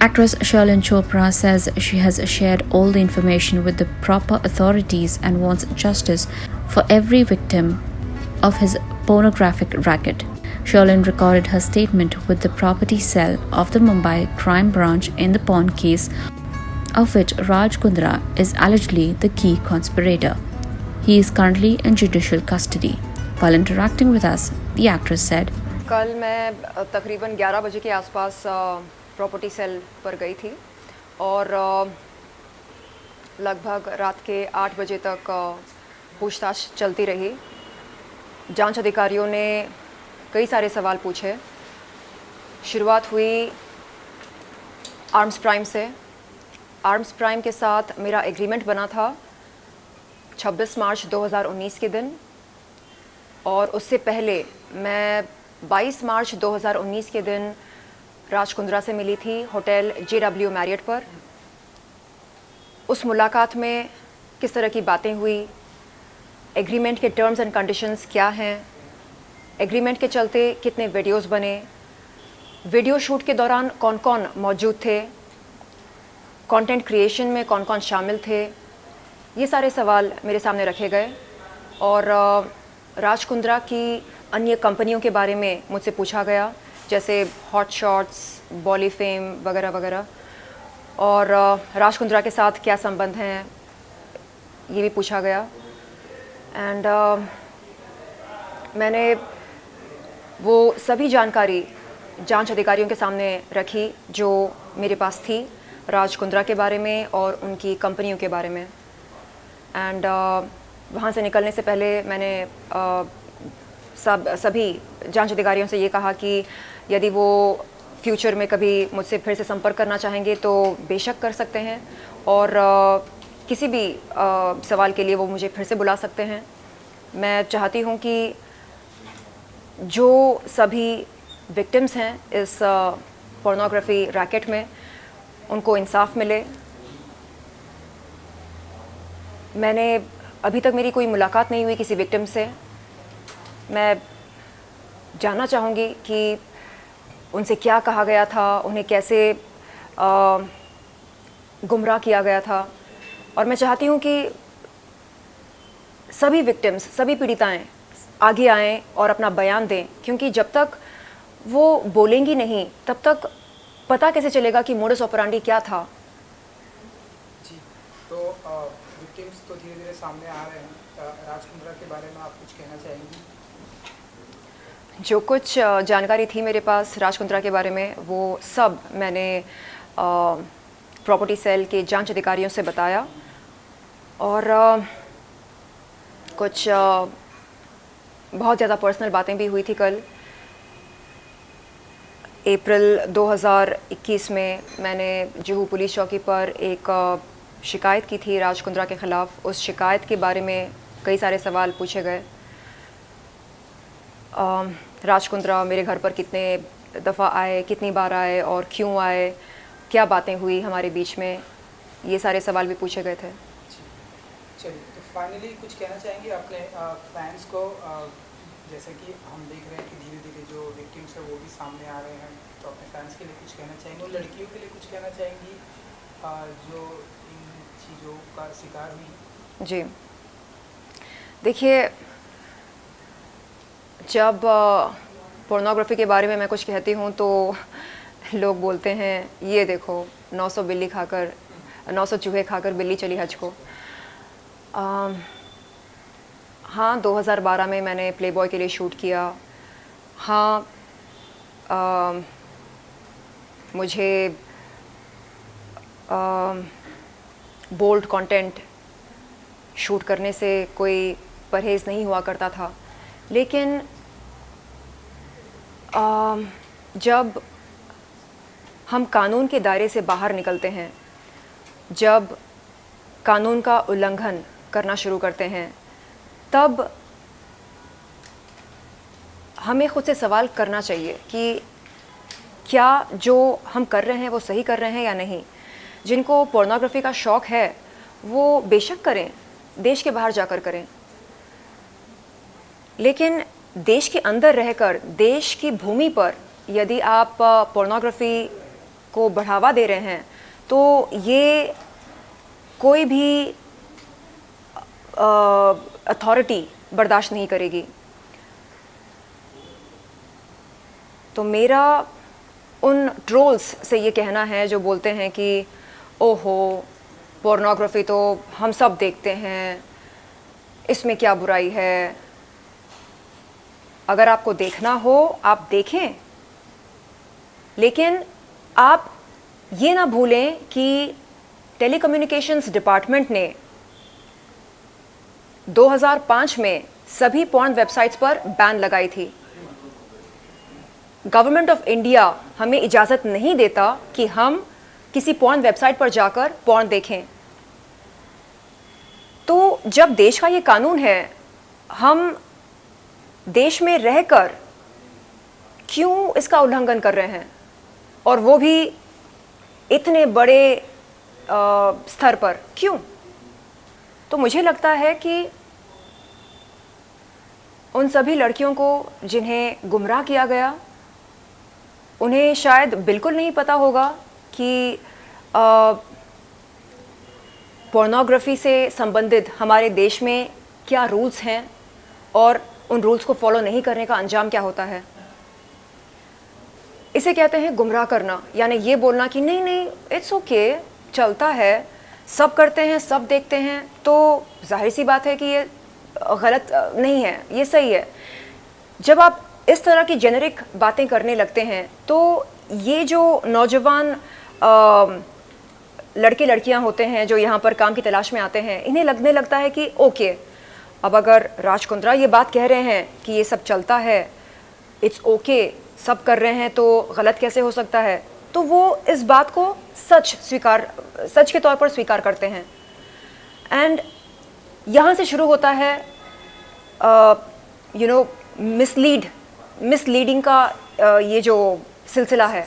Actress Sharlene Chopra says she has shared all the information with the proper authorities and wants justice for every victim of his pornographic racket. Sharlene recorded her statement with the property cell of the Mumbai crime branch in the porn case, of which Raj Kundra is allegedly the key conspirator. He is currently in judicial custody. While interacting with us, the actress said, कल मैं तकरीबन 11 बजे के आसपास property cell पर गई थी और लगभग रात के 8 बजे तक पूछताछ चलती रही। जांच अधिकारियों ने कई सारे सवाल पूछे। शुरुआत हुई आर्म्स प्राइम से। आर्म्स प्राइम के साथ मेरा एग्रीमेंट बना था 26 मार्च 2019 के दिन, और उससे पहले मैं 22 मार्च 2019 के दिन राज कुंद्रा से मिली थी होटल JW मैरियट पर। उस मुलाकात में किस तरह की बातें हुई, एग्रीमेंट के टर्म्स एंड कंडीशंस क्या हैं, एग्रीमेंट के चलते कितने वीडियोस बने, वीडियो शूट के दौरान कौन कौन मौजूद थे, कंटेंट क्रिएशन में कौन कौन शामिल थे, ये सारे सवाल मेरे सामने रखे गए। और राज कुंद्रा की अन्य कंपनियों के बारे में मुझसे पूछा गया, जैसे हॉट शॉट्स, बॉली फेम वगैरह वगैरह, और राज कुंद्रा के साथ क्या संबंध हैं ये भी पूछा गया। एंड मैंने वो सभी जानकारी जांच अधिकारियों के सामने रखी जो मेरे पास थी राज कुंद्रा के बारे में और उनकी कंपनियों के बारे में। एंड वहाँ से निकलने से पहले मैंने सभी जांच अधिकारियों से ये कहा कि यदि वो फ्यूचर में कभी मुझसे फिर से संपर्क करना चाहेंगे तो बेशक कर सकते हैं, और किसी भी सवाल के लिए वो मुझे फिर से बुला सकते हैं। मैं चाहती हूँ कि जो सभी विक्टिम्स हैं इस पोर्नोग्राफी रैकेट में, उनको इंसाफ मिले। मैंने अभी तक मेरी कोई मुलाकात नहीं हुई किसी विक्टिम से। मैं जानना चाहूँगी कि उनसे क्या कहा गया था, उन्हें कैसे गुमराह किया गया था, और मैं चाहती हूँ कि सभी विक्टिम्स, सभी पीड़िताएं आगे आएं और अपना बयान दें, क्योंकि जब तक वो बोलेंगी नहीं तब तक पता कैसे चलेगा कि मोडस ऑपरेंडी क्या था। जी, तो विक्टिम्स तो धीरे धीरे सामने आ रहे हैं। राज कुंद्रा के बारे में आप कुछ कहना चाहेंगी? जो कुछ जानकारी थी मेरे पास राज कुंद्रा के बारे में, वो सब मैंने प्रॉपर्टी सेल के जांच अधिकारियों से बताया, और कुछ बहुत ज़्यादा पर्सनल बातें भी हुई थी। कल अप्रैल 2021 में मैंने जुहू पुलिस चौकी पर एक शिकायत की थी राज कुंद्रा के ख़िलाफ़। उस शिकायत के बारे में कई सारे सवाल पूछे गए। राज कुंद्रा मेरे घर पर कितने दफ़ा आए, कितनी बार आए और क्यों आए, क्या बातें हुई हमारे बीच में, ये सारे सवाल भी पूछे गए थे। चलिए, तो फाइनली कुछ कहना चाहेंगे अपने फैंस को? जैसे कि हम देख रहे हैं कि धीरे धीरे जो विक्टिम्स है वो भी सामने आ रहे हैं, तो अपने फैंस के लिए कुछ कहना चाहेंगे और लड़कियों के लिए कुछ कहना चाहेंगी जो इन चीज़ों का शिकार हुई? जी, देखिए, जब पोर्नोग्राफी के बारे में मैं कुछ कहती हूँ तो लोग बोलते हैं ये देखो 900 चूहे खाकर बिल्ली चली हज को। हाँ, 2012 में मैंने प्लेबॉय के लिए शूट किया। हाँ, मुझे बोल्ड कंटेंट शूट करने से कोई परहेज़ नहीं हुआ करता था, लेकिन जब हम कानून के दायरे से बाहर निकलते हैं, जब कानून का उल्लंघन करना शुरू करते हैं, तब हमें खुद से सवाल करना चाहिए कि क्या जो हम कर रहे हैं वो सही कर रहे हैं या नहीं। जिनको पोर्नोग्राफी का शौक़ है वो बेशक करें, देश के बाहर जाकर करें, लेकिन देश के अंदर रहकर देश की भूमि पर यदि आप पोर्नोग्राफी को बढ़ावा दे रहे हैं तो ये कोई भी अथॉरिटी बर्दाश्त नहीं करेगी। तो मेरा उन ट्रोल्स से ये कहना है जो बोलते हैं कि ओहो पोर्नोग्राफी तो हम सब देखते हैं, इसमें क्या बुराई है। अगर आपको देखना हो आप देखें, लेकिन आप ये ना भूलें कि टेलीकम्युनिकेशंस डिपार्टमेंट ने 2005 में सभी पॉर्न वेबसाइट्स पर बैन लगाई थी। गवर्नमेंट ऑफ इंडिया हमें इजाज़त नहीं देता कि हम किसी पॉर्न वेबसाइट पर जाकर पॉर्न देखें। तो जब देश का ये कानून है, हम देश में रहकर क्यों इसका उल्लंघन कर रहे हैं, और वो भी इतने बड़े स्तर पर क्यों? तो मुझे लगता है कि उन सभी लड़कियों को जिन्हें गुमराह किया गया, उन्हें शायद बिल्कुल नहीं पता होगा कि पोर्नोग्राफी से संबंधित हमारे देश में क्या रूल्स हैं और उन रूल्स को फॉलो नहीं करने का अंजाम क्या होता है। इसे कहते हैं गुमराह करना, यानी ये बोलना कि नहीं नहीं इट्स ओके, चलता है, सब करते हैं, सब देखते हैं, तो जाहिर सी बात है कि ये गलत नहीं है, ये सही है। जब आप इस तरह की जेनेरिक बातें करने लगते हैं तो ये जो नौजवान लड़के लड़कियां होते हैं जो यहाँ पर काम की तलाश में आते हैं, इन्हें लगने लगता है कि ओके, अब अगर राज कुंद्रा ये बात कह रहे हैं कि ये सब चलता है, इट्स ओके, सब कर रहे हैं, तो गलत कैसे हो सकता है। तो वो इस बात को सच के तौर पर स्वीकार करते हैं। एंड यहाँ से शुरू होता है मिसलीडिंग का ये जो सिलसिला है।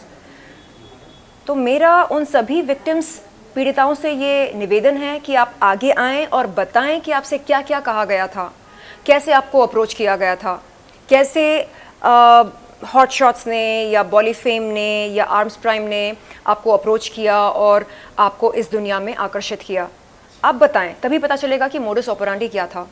तो मेरा उन सभी विक्टिम्स, पीड़िताओं से ये निवेदन है कि आप आगे आएं और बताएं कि आपसे क्या क्या कहा गया था, कैसे आपको अप्रोच किया गया था, कैसे हॉट शॉट्स ने या बॉलीफेम ने या आर्म्स प्राइम ने आपको अप्रोच किया और आपको इस दुनिया में आकर्षित किया। आप बताएं, तभी पता चलेगा कि मोडस ऑपरेंडी क्या था।